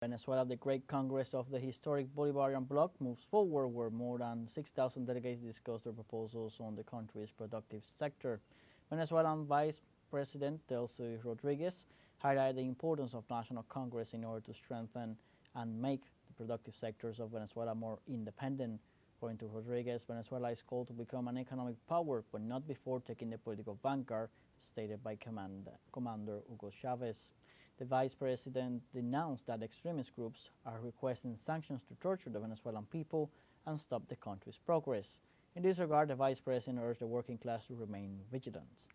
Venezuela, the Great Congress of the historic Bolivarian Bloc moves forward, where more than 6,000 delegates discussed their proposals on the country's productive sector. Venezuelan Vice President Delcy Rodriguez highlighted the importance of National Congress in order to strengthen and make the productive sectors of Venezuela more independent. According to Rodriguez, Venezuela is called to become an economic power, but not before taking the political vanguard, stated by Commander Hugo Chavez. The vice president denounced that extremist groups are requesting sanctions to torture the Venezuelan people and stop the country's progress. In this regard, the vice president urged the working class to remain vigilant.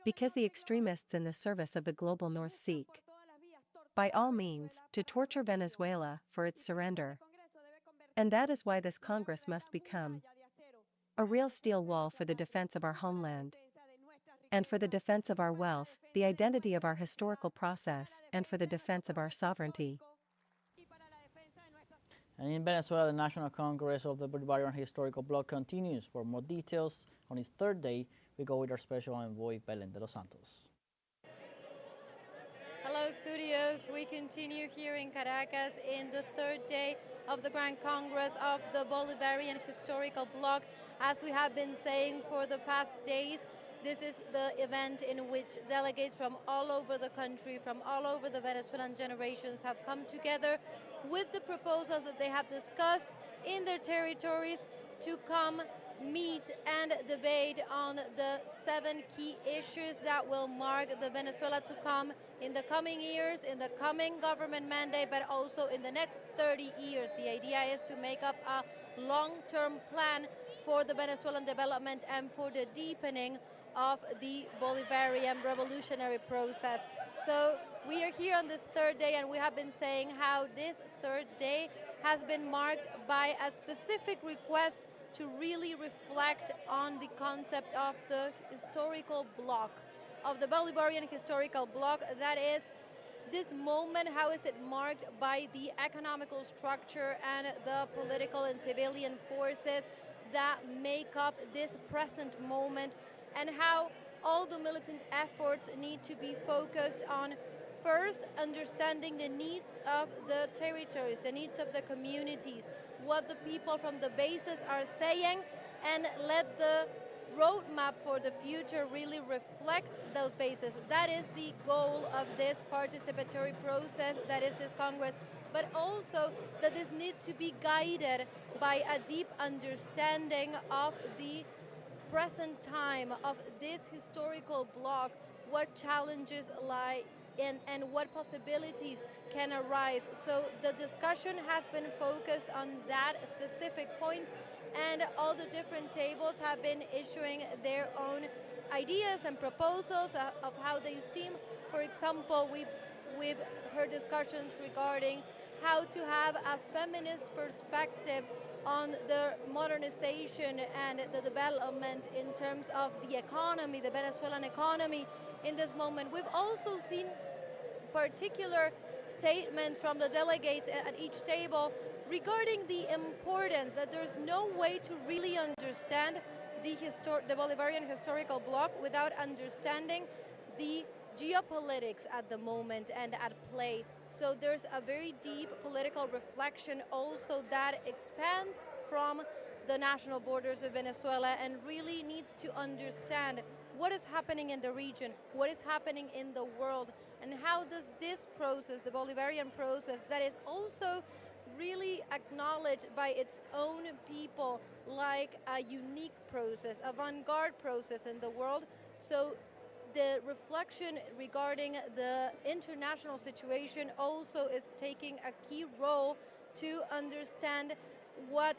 Because the extremists in the service of the global North seek, by all means, to torture Venezuela for its surrender. And that is why this Congress must become a real steel wall for the defense of our homeland, and for the defense of our wealth, the identity of our historical process, and for the defense of our sovereignty. And in Venezuela, the National Congress of the Bolivarian Historical Bloc continues. For more details, on its third day, we go with our special envoy, Belen de los Santos. Hello, studios. We continue here in Caracas in the third day of the Grand Congress of the Bolivarian Historical Bloc. As we have been saying for the past days, this is the event in which delegates from all over the country, from all over the Venezuelan generations have come together with the proposals that they have discussed in their territories to come meet and debate on the 7 key issues that will mark the Venezuela to come in the coming years, in the coming government mandate, but also in the next 30 years. The idea is to make up a long-term plan for the Venezuelan development and for the deepening of the Bolivarian revolutionary process. So we are here on this third day, and we have been saying how this third day has been marked by a specific request to really reflect on the concept of the historical bloc, of the Bolivarian historical bloc. That is, this moment, how is it marked by the economical structure and the political and civilian forces that make up this present moment, and how all the militant efforts need to be focused on first understanding the needs of the territories, the needs of the communities, what the people from the bases are saying, and let the roadmap for the future really reflect those bases. That is the goal of this participatory process, that is this Congress, but also that this needs to be guided by a deep understanding of the present time, of this historical bloc, what challenges lie and what possibilities can arise. So the discussion has been focused on that specific point, and all the different tables have been issuing their own ideas and proposals of how they seem. For example, we've heard discussions regarding how to have a feminist perspective on the modernization and the development in terms of the economy, the Venezuelan economy in this moment. We've also seen particular statements from the delegates at each table regarding the importance that there's no way to really understand the Bolivarian historical bloc without understanding the geopolitics at the moment and at play. So there's a very deep political reflection also that expands from the national borders of Venezuela and really needs to understand what is happening in the region, what is happening in the world, and how does this process, the Bolivarian process, that is also really acknowledged by its own people like a unique process, a vanguard process in the world. So the reflection regarding the international situation also is taking a key role to understand where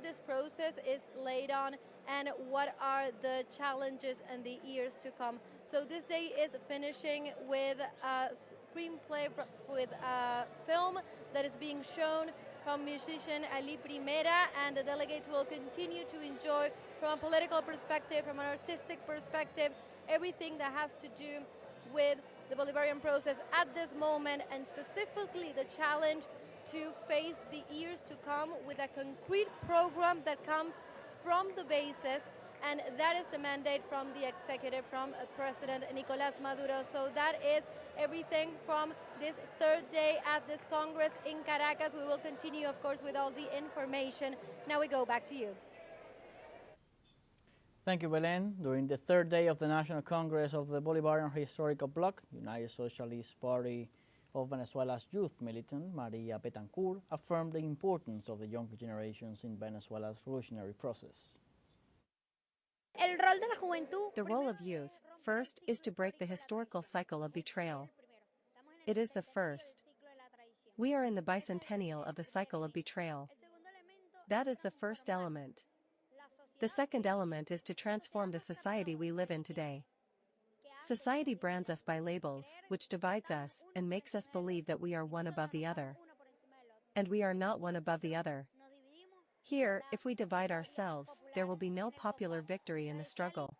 this process is laid on and what are the challenges and the years to come. So this day is finishing with a screenplay, with a film that is being shown from musician Ali Primera, and the delegates will continue to enjoy from a political perspective, from an artistic perspective, everything that has to do with the Bolivarian process at this moment, and specifically the challenge to face the years to come with a concrete program that comes from the bases and that is the mandate from the executive, from President Nicolas Maduro. So that is everything from this third day at this Congress in Caracas. We will continue, of course, with all the information. Now we go back to you. Thank you, Belen. During the third day of the National Congress of the Bolivarian Historical Bloc, United Socialist Party of Venezuela's youth militant, Maria Betancourt, affirmed the importance of the younger generations in Venezuela's revolutionary process. The role of youth, first, is to break the historical cycle of betrayal. It is the first. We are in the bicentennial of the cycle of betrayal. That is the first element. The second element is to transform the society we live in today. Society brands us by labels, which divides us and makes us believe that we are one above the other. And we are not one above the other. Here, if we divide ourselves, there will be no popular victory in the struggle.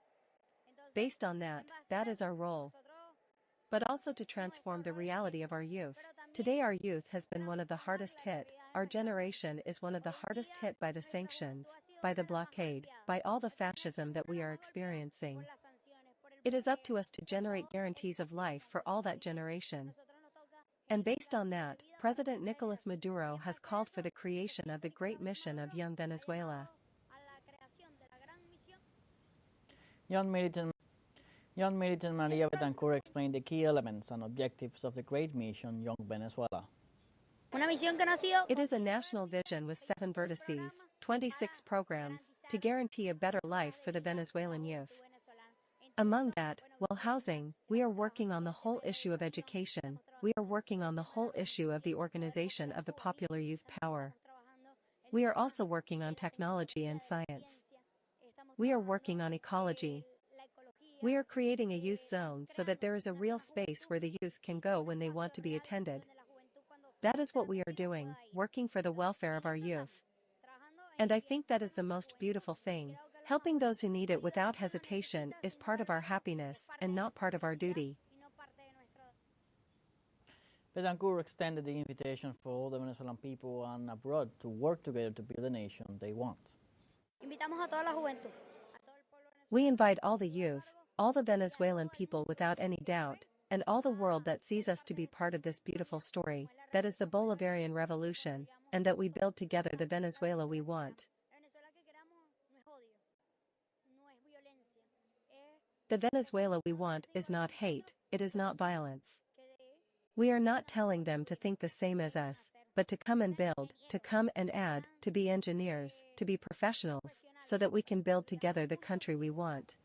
Based on that, that is our role. But also to transform the reality of our youth. Today our youth has been one of the hardest hit. Our generation is one of the hardest hit by the sanctions, by the blockade, by all the fascism that we are experiencing. It is up to us to generate guarantees of life for all that generation. And based on that, President Nicolas Maduro has called for the creation of the Great Mission of Young Venezuela. Young militant Maria Betancourt explained the key elements and objectives of the Great Mission Young Venezuela. It is a national vision with 7 vertices, 26 programs, to guarantee a better life for the Venezuelan youth. Among that, well, housing, we are working on the whole issue of education, we are working on the whole issue of the organization of the popular youth power. We are also working on technology and science. We are working on ecology. We are creating a youth zone so that there is a real space where the youth can go when they want to be attended. That is what we are doing, working for the welfare of our youth. And I think that is the most beautiful thing. Helping those who need it without hesitation is part of our happiness and not part of our duty. Betancourt extended the invitation for all the Venezuelan people and abroad to work together to build the nation they want. We invite all the youth, all the Venezuelan people without any doubt, and all the world that sees us to be part of this beautiful story, that is the Bolivarian Revolution, and that we build together the Venezuela we want. The Venezuela we want is not hate, it is not violence. We are not telling them to think the same as us, but to come and build, to come and add, to be engineers, to be professionals, so that we can build together the country we want.